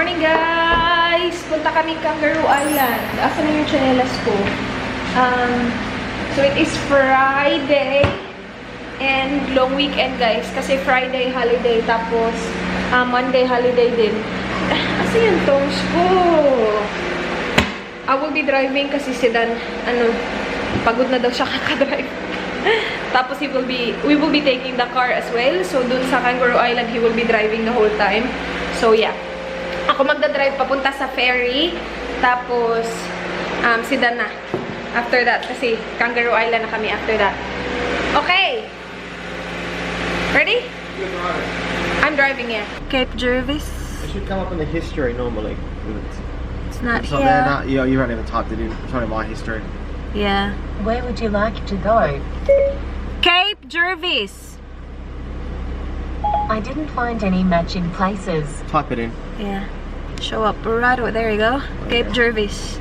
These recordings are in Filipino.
morning, guys! Punta kami Kangaroo Island. Asan na yung chanelas ko? So, it is Friday and long weekend, guys. Kasi Friday holiday, tapos Monday holiday din. Asa yung toes ko? I will be driving kasi si Dan, pagod na daw siya kakadrive. Tapos we will be taking the car as well. So, dun sa Kangaroo Island, he will be driving the whole time. So, yeah. Ako magdadrive papunta sa ferry. Tapos, si Dan na. After that. Kasi Kangaroo Island na kami after that. Okay. Ready? I'm driving, yeah. Cape Jervis. It should come up in the history normally. It's not here. here. No, you haven't even typed it in. It's only my history. Yeah. Where would you like to go? Cape Jervis. I didn't find any matching places. Type it in. Yeah. Show up right over there. You go. Cape Jervis.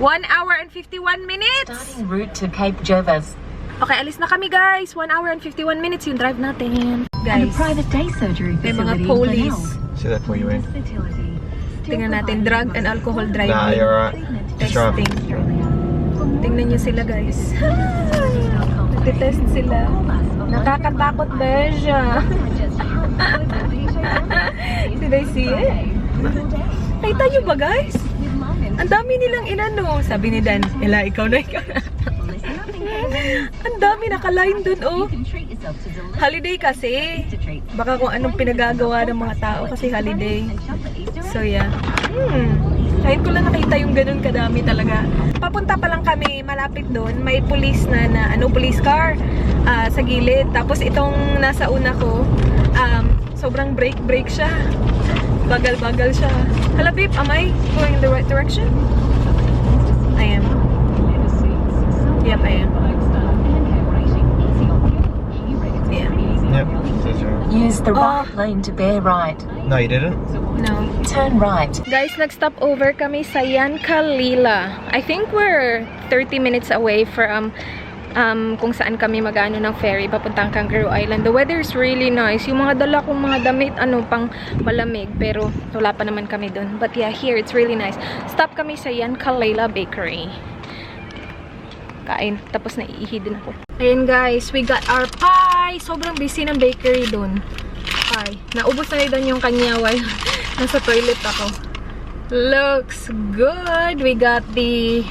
1 hour and 51 minutes. Starting route to Cape Jervis. Okay, alis na kami, guys. 1 hour and 51 minutes yung drive natin. And a Guys, private day surgery may facility mga police. See that for you in? Tingnan natin, drug and alcohol driving. Nah, you're right. Just drive. Testing. Tingnan nyo sila, guys. Nagtitest sila. Nakakatakot ba siya? Did I see it? Nakita nyo ba, guys? Ang dami nilang inano. Sabi ni Dan, Ella, ikaw na. Ang dami naka-line dun, oh. Holiday kasi. Baka kung anong pinagagawa ng mga tao kasi holiday. So, yeah. Kahit ko lang nakita yung ganun kadami talaga. Papunta pa lang kami, malapit doon. May police na police car sa gilid. Tapos itong nasa una ko, sobrang brake siya. Bagal-bagal siya. Hala, babe, am I going in the right direction? I am. Yep, I am. Yeah. Yep. Use the right lane to bear right. No, you didn't. No. Turn right. Guys, nag-stop over kami sa Yankalila. I think we're 30 minutes away from kung saan kami mag-ano ng ferry papuntang Kangaroo Island. The weather is really nice. Yung mga dala kong mga damit, pang malamig. Pero wala pa naman kami dun. But yeah, here it's really nice. Stop kami sa Yankalila Bakery. Kain. Tapos naiihi din ako. Ayan, guys, we got our pie. Sobrang busy ng bakery dun. Pie. Naubos na rin yung kanya while nasa toilet ako. Looks good. We got the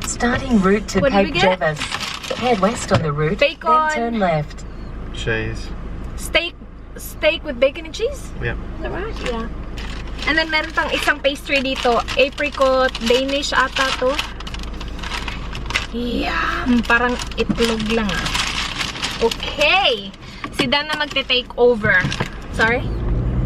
Starting route to What did we Cape get? Jervis. Head west on the route, Bacon. then turn left. Cheese. steak with bacon and cheese. Yep. Is that right? Yeah. And then meron pang isang pastry dito. Apricot, Danish ata to. Yeah. Parang itlog lang ah. Okay. Si Dan na magte-take over. Sorry?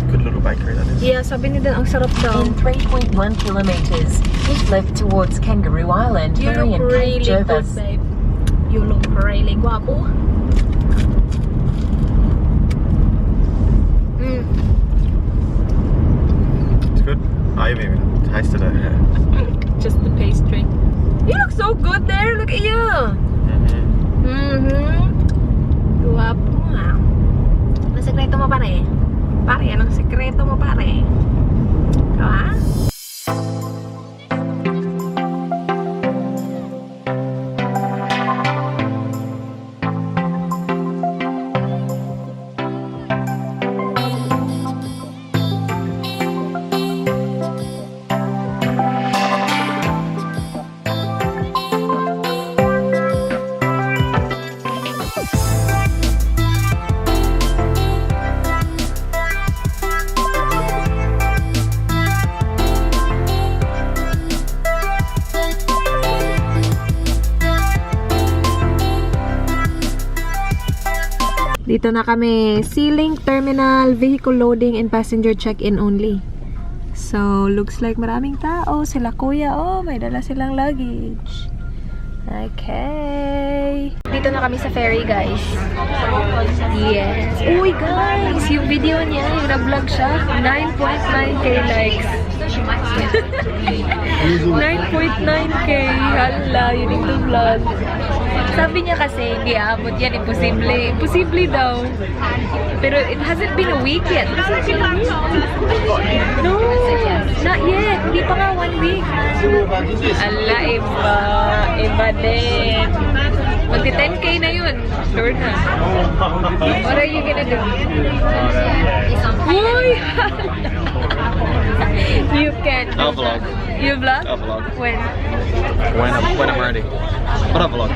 Good little bakery that is. Yeah, sabi ni Dan, ang sarap daw. In 3.1 kilometers, keep left towards Kangaroo Island, You ferry look and Cape really good, Jervis. babe. You look really guwapo. It's good. I haven't even tasted it yet. Just the pastry. You look so good there. Look at you. Guwapo nga. Anong sekreto mo, pare? Pare, anong sekreto mo, pare? Ikaw, ha? Dito na kami, Sea-Link Terminal, Vehicle Loading and Passenger Check-in only. So, looks like maraming tao. Sila kuya, oh, may dala silang luggage. Okay. Dito na kami sa ferry, guys. Yes. Uy, guys, yung video niya, yung na-vlog siya, 9.9k likes. 9.9k. Hala, yun yung vlog. Sabi niya kasi, hindi aabot yan. Imposible. Imposible daw. Pero it hasn't been a week yet. Hasn't been a week? No, not yet. Hindi pa nga 1 week. Ala, iba. Iba din. Magti 10K na yun. Sure na. What are you gonna do? Uy! You can. I'll vlog. You vlog? I'll vlog. When? When I'm ready. But I'll vlog.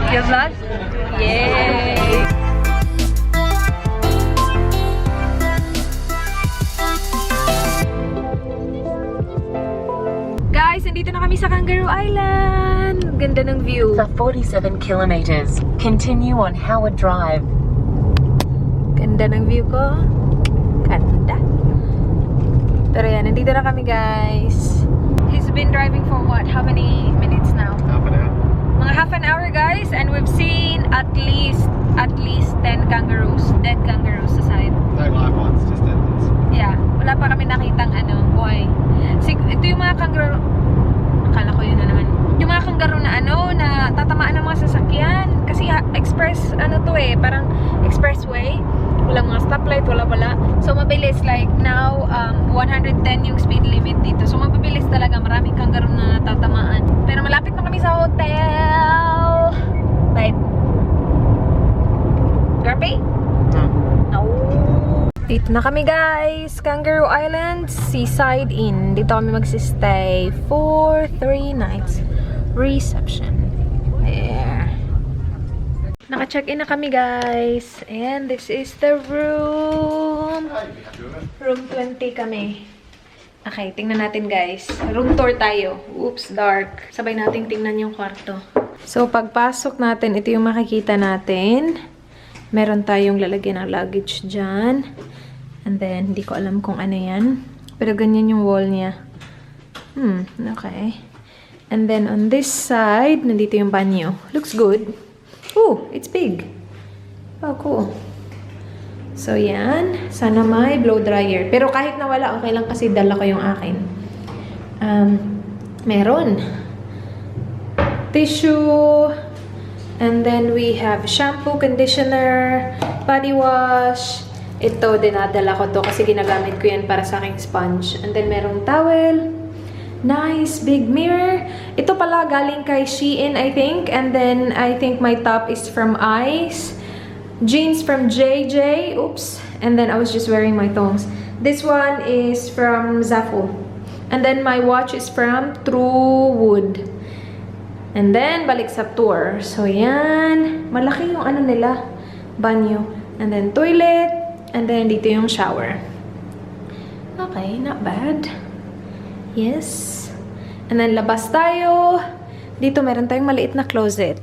You vlog? Yay! Guys, nandito na kami sa Kangaroo Island. Ganda ng view. For 47 kilometers, continue on Howard Drive. Ganda ng view ko. Ganda. Pero yan, nandito na kami guys. He's been driving for what? How many minutes now? Half an hour. Mga half an hour guys, and we've seen at least 10 kangaroos, dead kangaroos sa side. No live ones, just dead ones. Yeah, wala pa kami nakitang buhay. Ito yung mga kangaroo, akala ko yun na naman. Yung mga kangaroo na na tatamaan ng mga sasakyan. Kasi express, parang expressway. Walang mga stoplight, wala. So, mabilis. Like, now, 110 yung speed limit dito. So, mabilis talaga. Maraming kangaroo na natatamaan. Pero malapit na kami sa hotel. Right? Grumpy? No. Dito na kami, guys. Kangaroo Island, Seaside Inn. Dito kami magsistay for 3 nights. Reception. There. Naka-check-in na kami, guys. And this is the room. Room 20 kami. Okay, tingnan natin, guys. Room tour tayo. Oops, dark. Sabay natin tingnan yung kwarto. So, pagpasok natin, ito yung makikita natin. Meron tayong lalagyan ng luggage dyan. And then, hindi ko alam kung ano yan. Pero ganyan yung wall niya. Okay. And then, on this side, nandito yung banyo. Looks good. Oh, it's big. Oh, cool. So, yan. Sana may blow dryer. Pero kahit na wala, okay lang kasi dala ko yung akin. Meron. Tissue. And then, we have shampoo, conditioner, body wash. Ito, dinadala ko to kasi ginagamit ko yan para sa aking sponge. And then, merong towel. Nice big mirror. Ito pala galing kay Shein, I think. And then, I think my top is from Ice. Jeans from JJ. Oops. And then, I was just wearing my thongs. This one is from Zaful. And then, my watch is from True Wood. And then, balik sa tour. So, yan. Malaki yung nila. Banyo. And then, toilet. And then, dito yung shower. Okay, not bad. Yes. And then, labas tayo. Dito, meron tayong maliit na closet.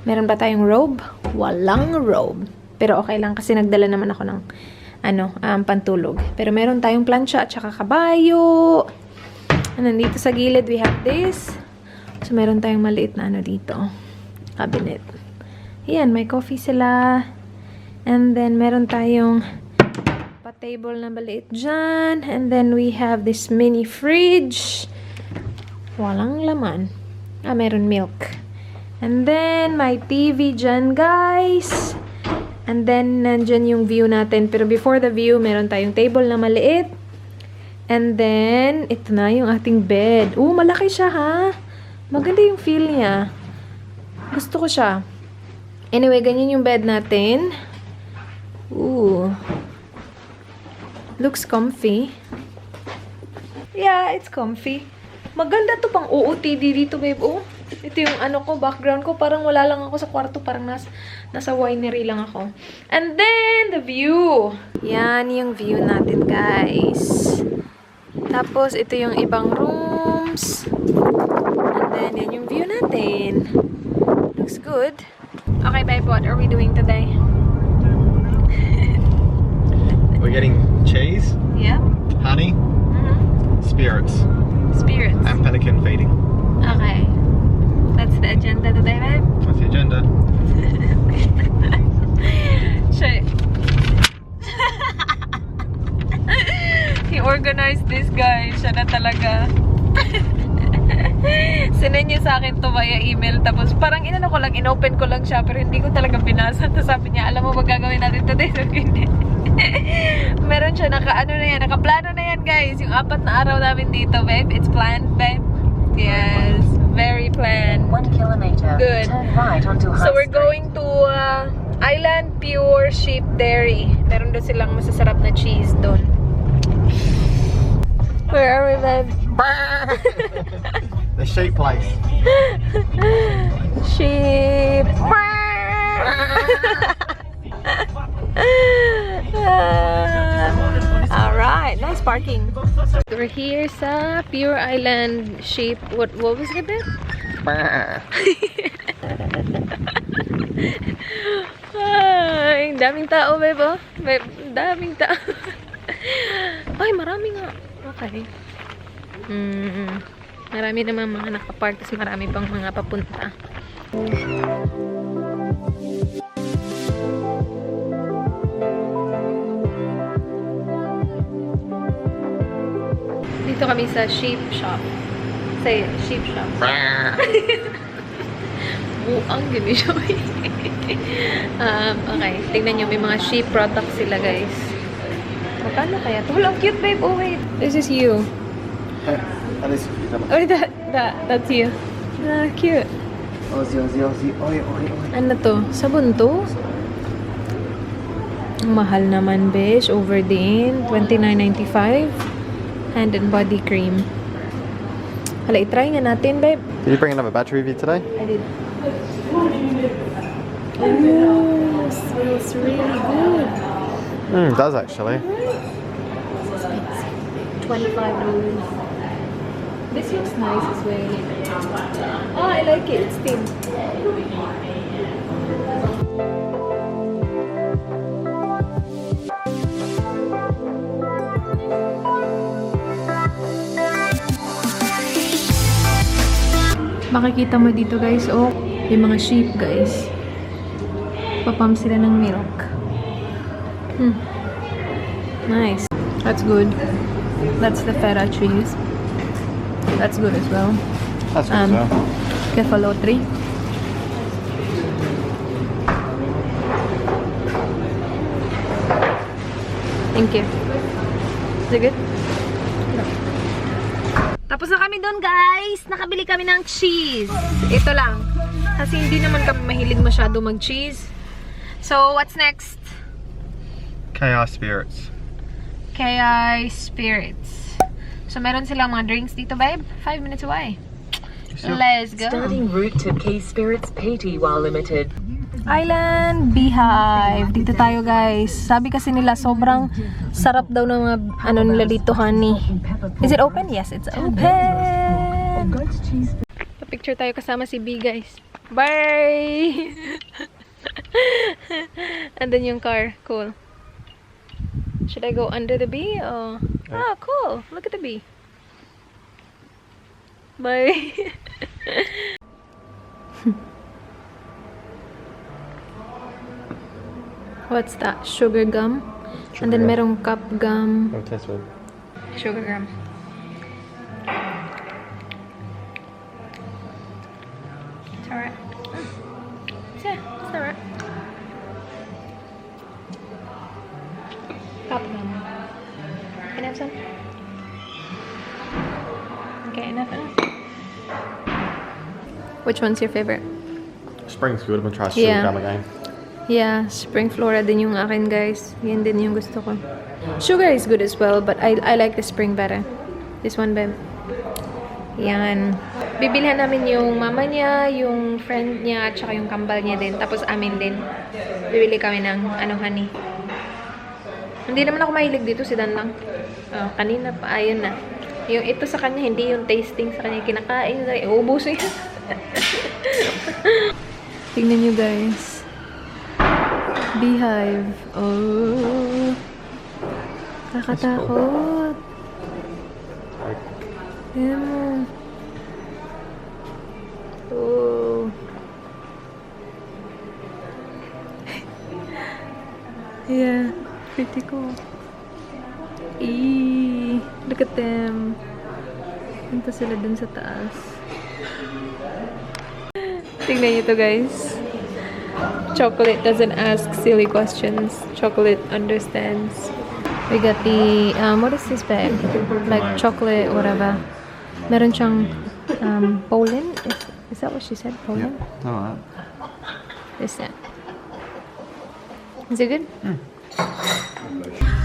Meron ba tayong robe? Walang robe. Pero okay lang kasi nagdala naman ako ng pantulog. Pero meron tayong plancha at saka kabayo. And then, dito sa gilid, we have this. So, meron tayong maliit na dito. Cabinet. Ayan, may coffee sila. And then, meron tayong pa-table na maliit dyan. And then, we have this mini fridge. Walang laman. Meron milk. And then, may TV dyan, guys. And then, nandyan yung view natin. Pero before the view, meron tayong table na maliit. And then, ito na yung ating bed. Malaki siya, ha? Maganda yung feel niya. Gusto ko siya. Anyway, ganyan yung bed natin. Looks comfy. Yeah, it's comfy. Maganda to pang OOTD dito, babe. Ito yung background ko. Parang wala lang ako sa kwarto. Parang nasa winery lang ako. And then, the view. Yan yung view natin, guys. Tapos, ito yung ibang rooms. And then, yan yung view natin. Looks good. Okay, babe, what are we doing today? We're getting cheese, Yeah. honey, spirits, and pelican feeding. Okay. That's the agenda today, babe. That's the agenda. Shit. He organized this guy. Siya na talaga. Sinend niya sa akin to via email. Tapos parang inano ko lang, inopen ko lang siya. Pero hindi ko talaga pinasa. Tapos sabi niya, alam mo ba gagawin natin today? Sabi hindi. Meron siya, nakaplano na yan guys. Yung 4 na araw namin dito, babe. It's planned, babe. Yes. Very planned. 1 kilometer. Good. Turn right onto High So we're Street. going to Island Pure Sheep Dairy. Meron doon silang masasarap na cheese doon. Where are we, babe? The sheep place. Sheep. Alright, nice parking. We're here sa Pure Island Sheep. What was it, babe? Ay, daming tao, babe, oh. Babe, daming tao. Ay, marami nga. Okay. Marami naman mga nakapark, tapos marami pang mga papunta. Dito kami sa sheep shop. Say, sheep shop. Buang gini siya. Okay, tignan nyo, may mga sheep products sila, guys. Magkano kaya? Ito, ang cute, babe. Oh, wait. This is you. That is cute. Oh, that's you. Ah, cute. Ozzy. Oi. Ano to? Sabon to? Ang mahal naman, besh. Over din. $29.95. Hand and body cream. Hala, itry nga natin, babe. Did you bring another battery with you today? I did. Oh, smells really good. It does actually. $25. This looks nice as well. Oh, I like it. It's thin. Makikita mo dito, guys, oh, yung mga sheep, guys. Papam sila ng milk. Nice. That's good. That's the feta cheese. That's good as well. That's good as well. Kefalotri. Thank you. Is it good? Tapos na kami doon, guys. Nakabili kami ng cheese. Ito lang. Kasi hindi naman kami mahilig masyado mag-cheese. So, what's next? KI Spirits. KI Spirits. So, meron silang mga drinks dito, babe. 5 minutes away. Let's go. Starting route to Key Spirits Pty Limited. Island Beehive. Dito tayo, guys. Sabi kasi nila sobrang sarap daw ng mga ano nila dito, honey. Is it open? Yes, it's open. Picture tayo kasama si B, guys. Bye! And then yung car. Cool. Should I go under the bee? Oh, cool. Look at the bee. Bye. What's that? Sugar gum? And then merong cup gum. Oh, taste good. Sugar gum. It's alright. Yeah, it's alright. Cup gum. Can I have some? Okay, enough. Which one's your favorite? Spring's good. I'm gonna try sugar Yeah. gum again. Yeah, spring flora din yung akin, guys. Yan din yung gusto ko. Sugar is good as well, but I like the spring better. This one, babe. Yan. Bibilhan namin yung mama niya, yung friend niya, at saka yung kambal niya din. Tapos amin din. Bibili kami ng honey. Hindi naman ako mahilig dito, si Dan lang. Oh, kanina pa, ayun na. Yung ito sa kanya, hindi yung tasting sa kanya. Kinakain, uubos niya. Tingnan nyo, guys. Beehive. Oh. Kakatakot. Tingnan mo. Oh. Yeah. Pretty cool. Eee. Look at them. Punta sila dun sa taas. Tingnan nyo to, guys. Chocolate doesn't ask silly questions. Chocolate understands. We got the, what is this bag? Like chocolate, whatever. Meron siyang, Poland? Is that what she said? Poland? Yeah. Alright. This that. Is it good?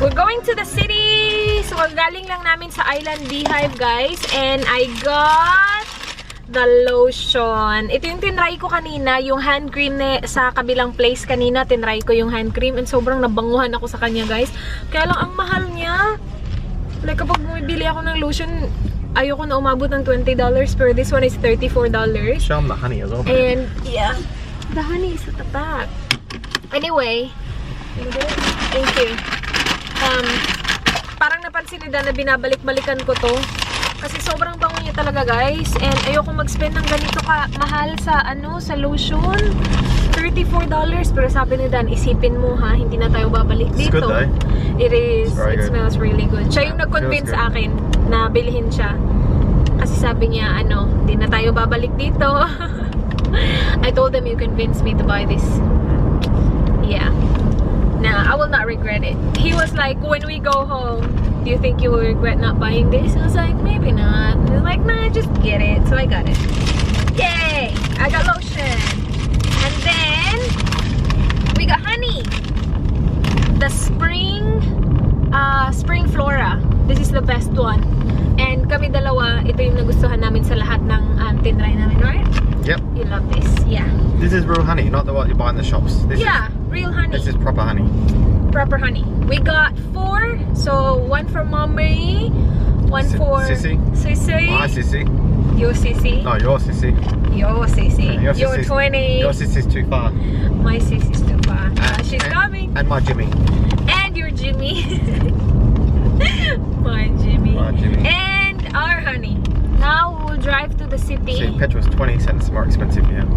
We're going to the city! So, galing lang namin sa Island Beehive, guys. And I got the lotion. Ito yung tinry ko kanina, yung hand cream sa kabilang place kanina. Tinry ko yung hand cream and sobrang nabanguhan ako sa kanya, guys. Kaya lang, ang mahal niya. Like, kapag bumibili ako ng lotion, ayoko na umabot ng $20, pero this one is $34. Show them the honey as well. And, yeah, the honey is at the back. Anyway, thank you. Parang napansin nila na binabalik-balikan ko to. Kasi sobrang bango niya talaga, guys. And ayoko mag-spend ng ganito mahal sa, sa lotion. $34. Pero sabi ni Dan, isipin mo ha, hindi na tayo babalik dito. It's good though. It is. It good. Smells really good. Siya yung nag-convince sa akin na bilhin siya. Kasi sabi niya, hindi na tayo babalik dito. I told him, you convinced me to buy this. Yeah. Nah, I will not regret it. He was like, when we go home, do you think you will regret not buying this? I was like, maybe not. He was like, nah, just get it. So I got it. Yay! I got lotion. And then, we got honey. The spring flora. This is the best one. And kami dalawa, ito yung nagustuhan namin sa lahat ng tinry namin, right? Yep. You love this, yeah. This is real honey, not the what you buy in the shops. This Real honey. This is proper honey. Proper honey. We got 4. So, one for Mommy, one for Sissy. Sissy. My sissy. Your Sissy. No, your sissy. Your Sissy. Your You're sissy's- 20. Your sissy's too far. My Sissy's too far. She's coming. And my Jimmy. And your Jimmy. My Jimmy. My Jimmy. And our honey. Now, we'll drive to the city. See, petrol's 20 cents more expensive here.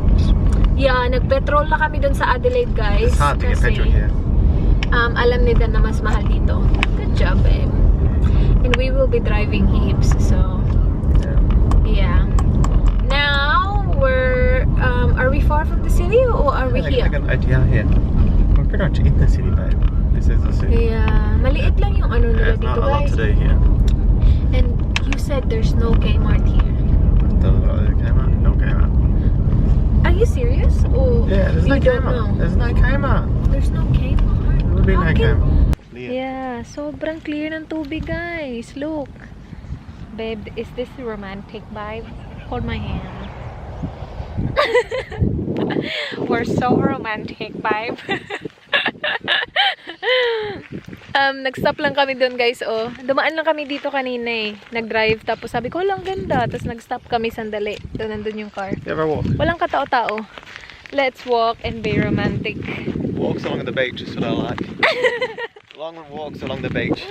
Yeah, nag-petrol na kami dun sa Adelaide, guys. It's hard to get petrol here. Alam ni Dan na mas mahal dito. Good job, babe. And we will be driving heaps, so yeah. Now are we far from the city or are we here? Like an idea here. We're pretty much in the city, babe. This is the city. Yeah, maliit lang yung ano nila There's dito, not a lot guys. to do here. And you said there's no Kmart here. No Kmart. Are you serious? Or Yeah, there's no you don't know? Kmart. There's no Kmart. There's no Kmart. There will be no Okay. Kmart. Yeah, sobrang clear ng tubig, guys. Look. Babe, is this a romantic vibe? Hold my hand. We're so romantic, vibe. Nag-stop lang kami doon, guys. Oh, dumaan lang kami dito kanina eh. Nag-drive, tapos sabi ko, lang ganda. Tapos nag-stop kami sandali. Doon nandun yung car. You ever walk? Walang katao-tao. Let's walk and be romantic. Walks along the beach is what I like. Long walks along the beach.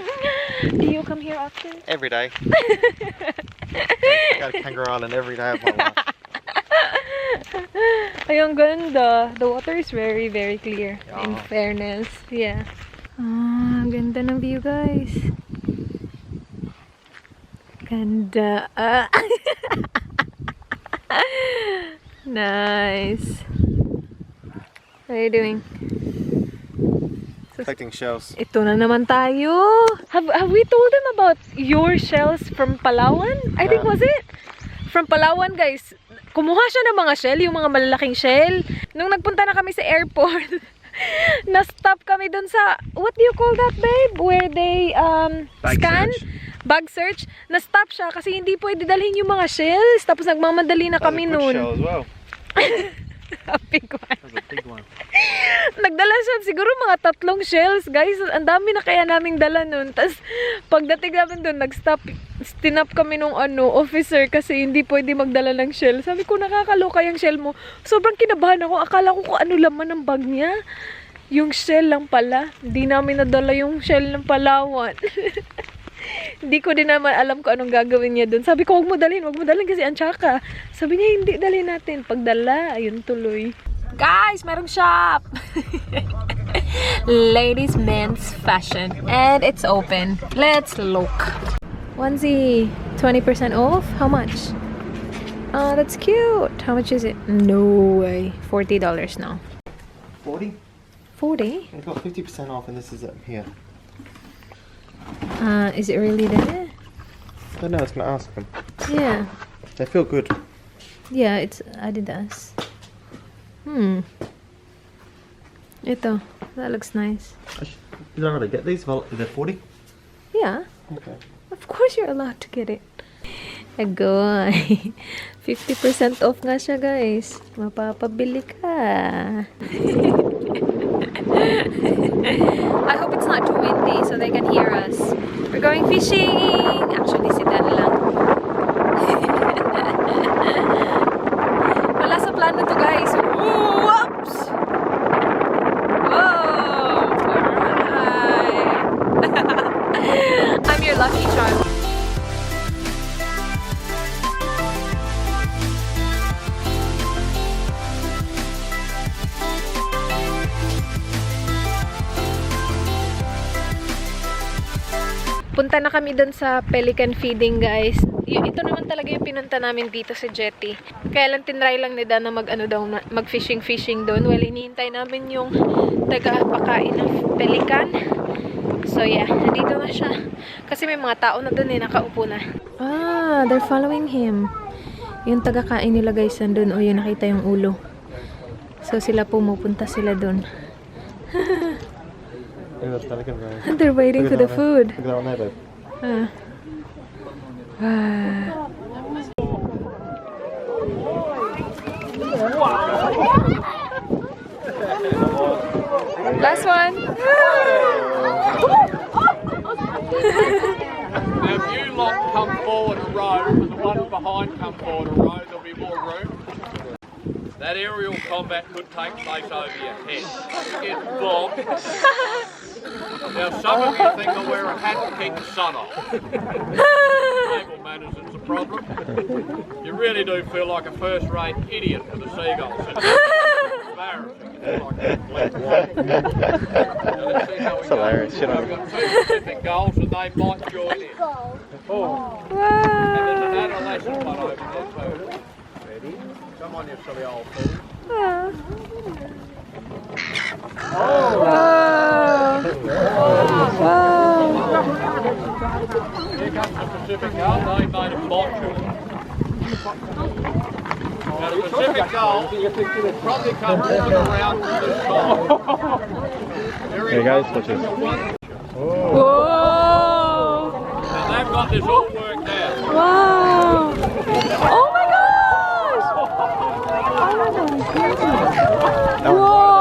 Do you come here often? Every day. I go to Kangaroo Island every day of my life. Ay, ang ganda. The water is very, very clear. Yeah. In fairness. Yeah. Ah, ganda ng view, guys. Ganda. Nice. What are you doing? Collecting shells. Ito na naman tayo. Have we told them about your shells from Palawan? I think was it? From Palawan, guys. Kumuha siya ng mga shell, yung mga malalaking shell. Nung nagpunta na kami sa airport, na-stop kami dun sa, what do you call that, babe? Where they scan? Bag search. Na-stop siya kasi hindi pwede dalhin yung mga shells. Tapos nagmamadali na kami noon. Shell as well. A big one. That's a big one. Nagdala siya siguro mga 3 shells, guys. Ang dami na kaya naming dala nun. Tapos pagdating namin doon, nag-stop. Tinap kami nung officer kasi hindi pwede magdala ng shell. Sabi ko, nakakaloka yung shell mo. Sobrang kinabahan ako. Akala ko kung ano laman ng bag niya. Yung shell lang pala. Hindi namin nadala yung shell ng Palawan. Hindi ko din naman alam kung anong gagawin niya doon. Sabi ko, huwag mo dalhin kasi ang tsaka. Sabi niya, hindi, dalhin natin. Pagdala, ayun tuloy. Guys, merong shop! Ladies, men's fashion. And it's open. Let's look. Onesie, 20% off? How much? Oh, that's cute. How much is it? No way. $40 now. 40? 40? I've got 50% off and this is it here. Is it really there? I don't know, I was going to ask them. Yeah. They feel good. Yeah, it's Adidas. Ito. That looks nice. You don't really get these? Well, they're 40? Yeah. Okay. Of course you're allowed to get it. Agoy. 50% off nga siya, guys. Mapapabili ka. I hope it's not too windy so they can hear us. We're going fishing! Actually, si Dan lang. Wala sa plano to, guys. Whoops! Whoa! Alright! I'm your lucky charm. Punta na kami dun sa pelican feeding, guys. Ito naman talaga yung pinunta namin dito sa jetty. Kaya lang tinry lang ni Dan na mag-fishing doon. Well, hinihintay namin yung taga-pakain ng pelican. So yeah, nandito na siya. Kasi may mga tao na dun nakaupo na. Ah, they're following him. Yung taga-kain nila, guys, nandun. O, yun, nakita yung ulo. So sila pumupunta sila dun. And they're waiting for the food. Look at that one there, babe. Last one. Now, if you lot come forward a row, and the ones behind come forward a row, there'll be more room. That aerial combat could take place over your head. Get bombed. Now, some of you think I wear a hat to keep the sun off. Table manners is the problem. You really do feel like a first-rate idiot for the seagulls. It's embarrassing. It's like That's hilarious. Shit on I've got two Pacific goals and they might join in. Oh. And there's an adolescent one over there too. Ready? Come on, you silly old fool. Here comes the Pacific Gull. They made a fortune. Now the Pacific Gull will probably come walking around to this side. Hey guys, watch this. Whoa! Now they've got this all worked out. Wow! Oh my gosh! Whoa!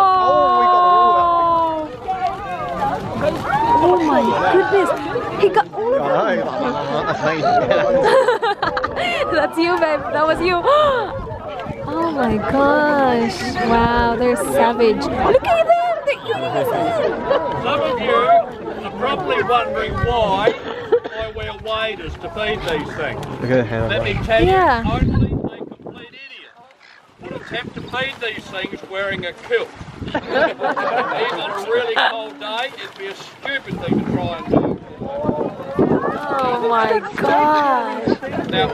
Oh my goodness! He got all of them! That's you, babe. That was you. Oh my gosh! Wow, they're savage. Look at them! They're eating his hand. Some of you are probably wondering why I wear waders to feed these things. Look at the hand. Let me tell you, Yeah. only a complete idiot would attempt to feed these things wearing a kilt. Even on a really cold day, it'd be a stupid thing to try and do. Oh my gosh! Now,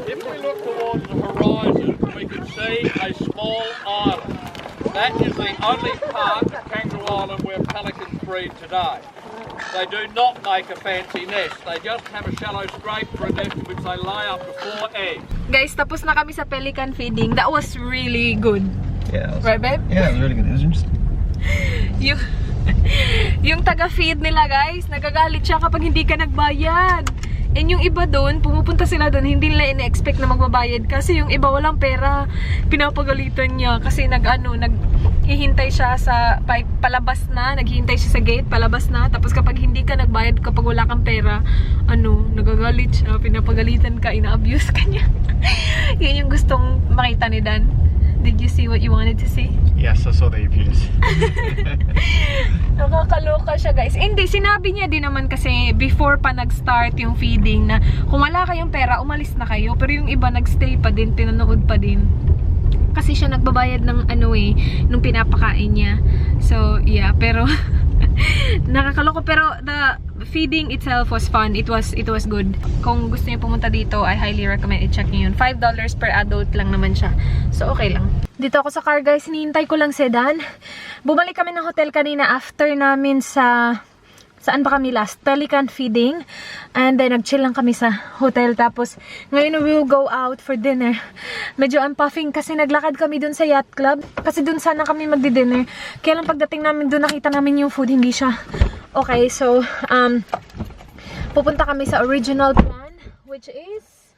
if we look towards the horizon, we can see a small island. That is the only part of Kangaroo Island where pelicans breed today. They do not make a fancy nest. They just have a shallow scrape for a nest in which they lay up to 4 eggs. Guys, tapos na kami sa pelican feeding. That was really good. Yeah, Right, babe? yeah, it was really good. It was interesting. Yung taga-feed nila, guys, nagagalit siya kapag hindi ka nagbayad. And yung iba doon, pumupunta sila doon, hindi nila ina-expect na magbabayad kasi yung iba walang pera. Pinapagalitan niya kasi naghihintay siya sa palabas na, naghihintay siya sa gate, palabas na. Tapos kapag hindi ka nagbayad, kapag wala kang pera, nagagalit siya, pinapagalitan ka, ina-abuse ka niya. Yun yung gustong makita ni Dan. Did you see what you wanted to see? Yes, I saw the abuse. Nakakaloka siya, guys. Hindi, sinabi niya din naman kasi before pa nag-start yung feeding na kung wala kayong pera, umalis na kayo. Pero yung iba nag-stay pa din, pinanood pa din. Kasi siya nagbabayad ng nung pinapakain niya. So, yeah, pero nakakaloka. Pero feeding itself was fun. It was good. Kung gusto niyo pumunta dito, I highly recommend i-check niyo yun. $5 per adult lang naman siya. So, okay lang. Dito ako sa car, guys. Hinihintay ko lang sedan. Bumalik kami ng hotel kanina after namin sa... Saan ba kami last? Pelican feeding. And then, nag-chill lang kami sa hotel. Tapos, ngayon we will go out for dinner. Medyo I'm puffing kasi naglakad kami dun sa yacht club. Kasi dun sana kami magdi-dinner. Kaya lang pagdating namin dun, nakita namin yung food. Hindi siya okay. So, pupunta kami sa original plan. Which is...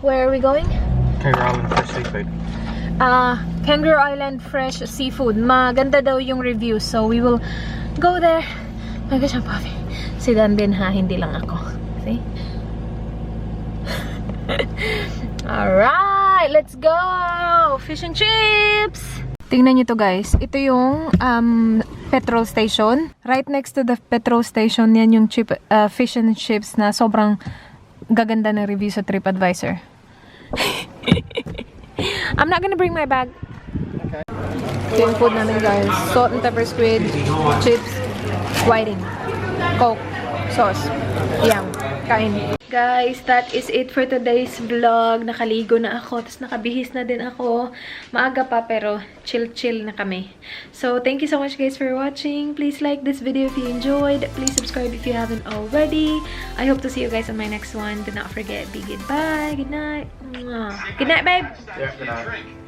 Where are we going? Kangaroo Island Fresh Seafood. Kangaroo Island Fresh Seafood. Maganda daw yung review. So, we will go there. My gosh, I'm puffy. Si Dan din ha, hindi lang ako. See? Alright, let's go! Fish and chips! Tingnan nyo to guys. Ito yung petrol station. Right next to the petrol station, yan yung fish and chips na sobrang gaganda ng review sa TripAdvisor. I'm not gonna bring my bag. Okay. Ito yung food namin guys. Salt and pepper squid, chips, whiting, coke, sauce. Yang, kain. Guys, that is it for today's vlog. Nakaligo na ako, tapos nakabihis na din ako. Maaga pa pero chill-chill na kami. So, thank you so much guys for watching. Please like this video if you enjoyed. Please subscribe if you haven't already. I hope to see you guys on my next one. Do not forget, be good. Bye. Good night. Good night, babe. Yeah, good night.